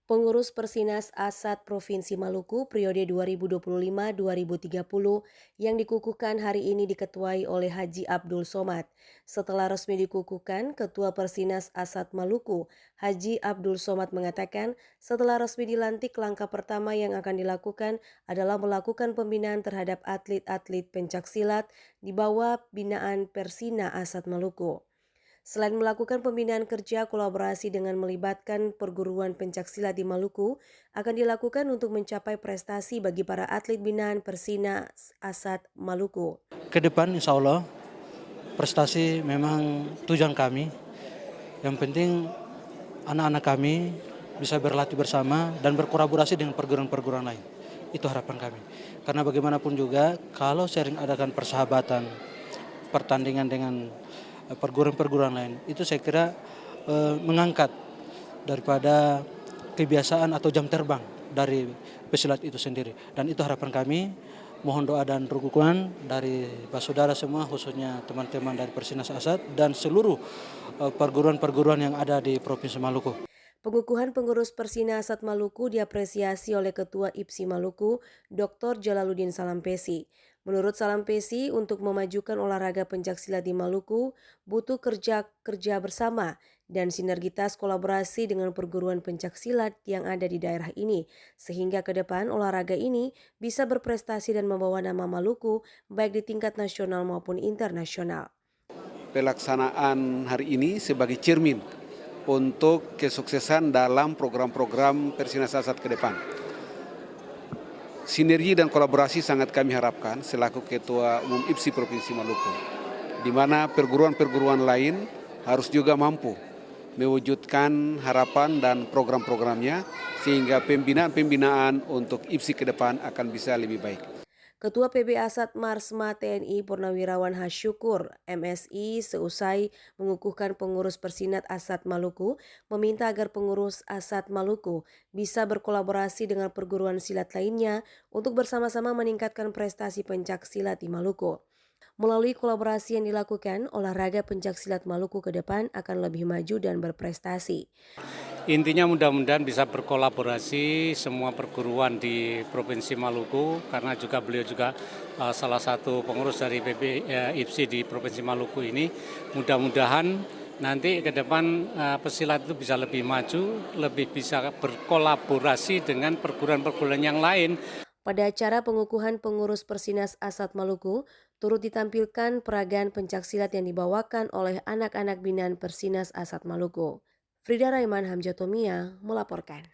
Pengurus Persinas Asat Provinsi Maluku periode 2025-2030 yang dikukuhkan hari ini diketuai oleh Haji Abdul Somad. Setelah resmi dikukuhkan, Ketua Persinas Asat Maluku, Haji Abdul Somad mengatakan setelah resmi dilantik langkah pertama yang akan dilakukan adalah melakukan pembinaan terhadap atlet-atlet pencaksilat di bawah binaan Persina Asat Maluku. Selain melakukan pembinaan kerja, kolaborasi dengan melibatkan perguruan pencaksilat di Maluku akan dilakukan untuk mencapai prestasi bagi para atlet binaan Persina Asat Maluku. Ke depan insya Allah prestasi memang tujuan kami. Yang penting anak-anak kami bisa berlatih bersama dan berkolaborasi dengan perguruan-perguruan lain. Itu harapan kami. Karena bagaimanapun juga kalau sering adakan persahabatan, pertandingan dengan perguruan-perguruan lain, itu saya kira mengangkat daripada kebiasaan atau jam terbang dari pesilat itu sendiri. Dan itu harapan kami. Mohon doa dan dukungan dari saudara semua, khususnya teman-teman dari Persinas Asat dan seluruh perguruan-perguruan yang ada di Provinsi Maluku. Pengukuhan pengurus Persina Asat Maluku diapresiasi oleh Ketua IPSI Maluku, Dr. Jalaluddin Salampesi. Menurut Salampesi, untuk memajukan olahraga pencaksilat di Maluku, butuh kerja bersama dan sinergitas kolaborasi dengan perguruan pencaksilat yang ada di daerah ini, sehingga ke depan olahraga ini bisa berprestasi dan membawa nama Maluku baik di tingkat nasional maupun internasional. Pelaksanaan hari ini sebagai cermin untuk kesuksesan dalam program-program Persinas Asat ke depan. Sinergi dan kolaborasi sangat kami harapkan selaku Ketua Umum IPSI Provinsi Maluku, di mana perguruan-perguruan lain harus juga mampu mewujudkan harapan dan program-programnya sehingga pembinaan-pembinaan untuk IPSI ke depan akan bisa lebih baik. Ketua PB Asat Marsma TNI Purnawirawan Hasyukur MSI seusai mengukuhkan pengurus Persinat Asat Maluku meminta agar pengurus Asat Maluku bisa berkolaborasi dengan perguruan silat lainnya untuk bersama-sama meningkatkan prestasi pencak silat di Maluku. Melalui kolaborasi yang dilakukan, olahraga pencak silat Maluku ke depan akan lebih maju dan berprestasi. Intinya mudah-mudahan bisa berkolaborasi semua perguruan di Provinsi Maluku karena juga beliau juga salah satu pengurus dari IPSI di Provinsi Maluku ini. Mudah-mudahan nanti ke depan pesilat itu bisa lebih maju, lebih bisa berkolaborasi dengan perguruan-perguruan yang lain. Pada acara pengukuhan pengurus Persinas Asat Maluku, turut ditampilkan peragaan pencaksilat yang dibawakan oleh anak-anak binaan Persinas Asat Maluku. Frida Raiman Hamjatomia melaporkan.